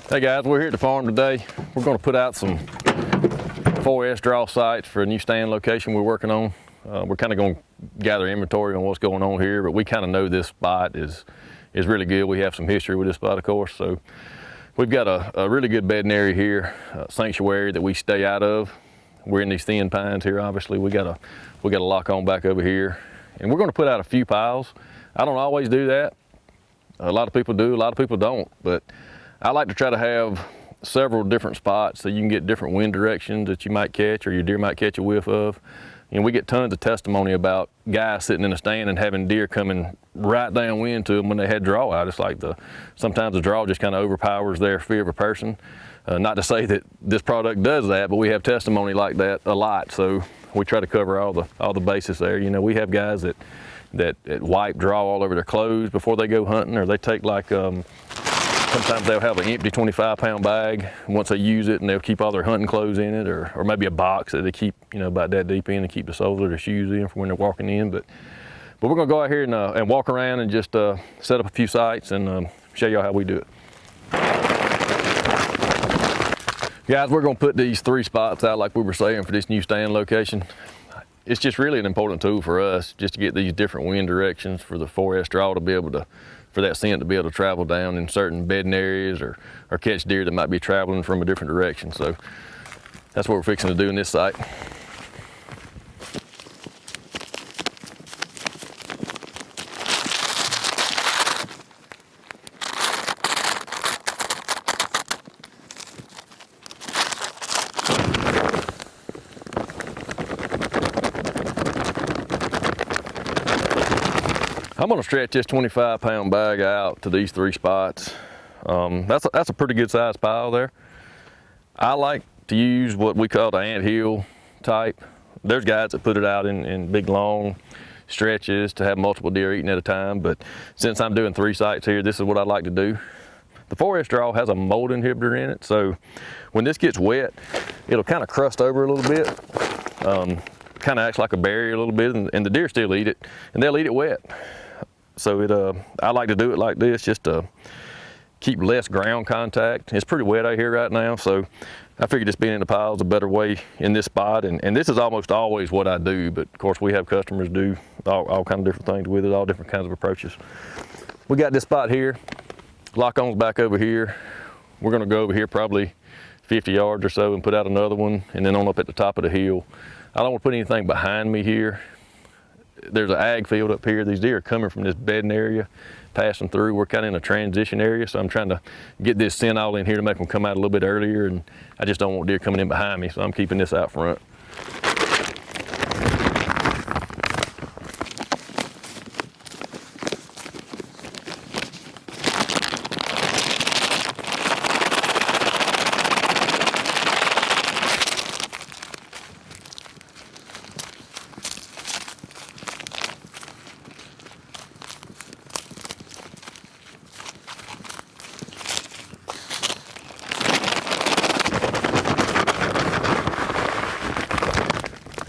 Hey guys, we're here at the farm today. We're going to put out some 4S draw sites for a new stand location we're working on. We're kind of going to gather inventory on what's going on here, but we kind of know this spot is really good. We have some history with this spot, of course. So we've got a really good bedding area here, sanctuary that we stay out of. We're in these thin pines here, obviously. We got a lock on back over here, and we're going to put out a few piles. I don't always do that. A lot of people do, a lot of people don't, but I like to try to have several different spots so you can get different wind directions that you might catch or your deer might catch a whiff of. And we get tons of testimony about guys sitting in a stand and having deer coming right downwind to them when they had draw out. It's like sometimes the draw just kind of overpowers their fear of a person. Not to say that this product does that, but we have testimony like that a lot. So we try to cover all the bases there. You know, we have guys that wipe draw all over their clothes before they go hunting, or they take like, sometimes they'll have an empty 25-pound bag once they use it, and they'll keep all their hunting clothes in it, or maybe a box that they keep, you know, about that deep in and keep the soles of their shoes in for when they're walking in. But we're gonna go out here and walk around and just set up a few sites and show y'all how we do it. Guys, we're gonna put these 3 spots out like we were saying for this new stand location. It's just really an important tool for us just to get these different wind directions for the 4S draw to be able to, for that scent to be able to travel down in certain bedding areas or catch deer that might be traveling from a different direction. So that's what we're fixing to do in this site. I'm gonna stretch this 25-pound bag out to these 3 spots. That's a pretty good sized pile there. I like to use what we call the anthill type. There's guys that put it out in big long stretches to have multiple deer eating at a time, but since I'm doing 3 sites here, this is what I like to do. The 4S draw has a mold inhibitor in it, so when this gets wet, it'll kind of crust over a little bit. Kind of acts like a barrier a little bit, and the deer still eat it, and they'll eat it wet. So I like to do it like this just to keep less ground contact. It's pretty wet out here right now, so I figured just being in the pile is a better way in this spot. And this is almost always what I do, but of course we have customers do all kinds of different things with it, all different kinds of approaches. We got this spot here, lock on's back over here. We're gonna go over here probably 50 yards or so and put out another one, and then on up at the top of the hill. I don't want to put anything behind me here. There's an ag field up here. These deer are coming from this bedding area, passing through. We're kind of in a transition area, so I'm trying to get this scent all in here to make them come out a little bit earlier, and I just don't want deer coming in behind me, so I'm keeping this out front.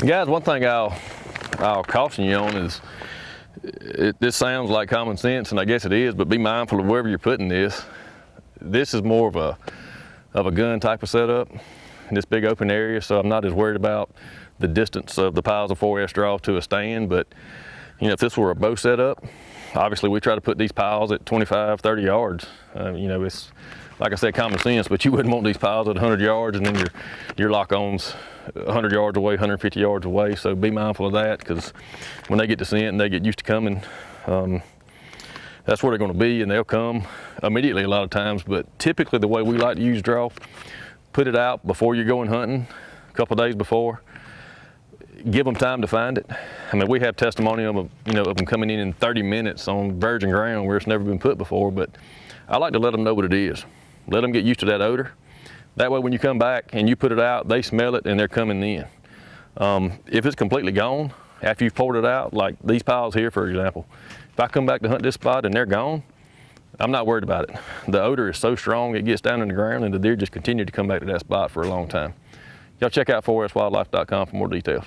Guys, one thing I'll caution you on is, this sounds like common sense, and I guess it is, but be mindful of wherever you're putting this. This is more of a gun type of setup in this big open area, so I'm not as worried about the distance of the piles of 4S draw to a stand. But you know, if this were a bow setup, obviously we try to put these piles at 25, 30 yards. You know, it's, like I said, common sense, but you wouldn't want these piles at 100 yards and then your lock-on's 100 yards away, 150 yards away. So be mindful of that, because when they get to scent and they get used to coming, that's where they're going to be, and they'll come immediately a lot of times. But typically the way we like to use draw, put it out before you're going hunting, a couple of days before. Give them time to find it. I mean, we have testimony of them coming in 30 minutes on virgin ground where it's never been put before, but I like to let them know what it is. Let them get used to that odor. That way when you come back and you put it out, they smell it and they're coming in. If it's completely gone, after you've poured it out, like these piles here, for example, if I come back to hunt this spot and they're gone, I'm not worried about it. The odor is so strong, it gets down in the ground, and the deer just continue to come back to that spot for a long time. Y'all check out 4swildlife.com for more details.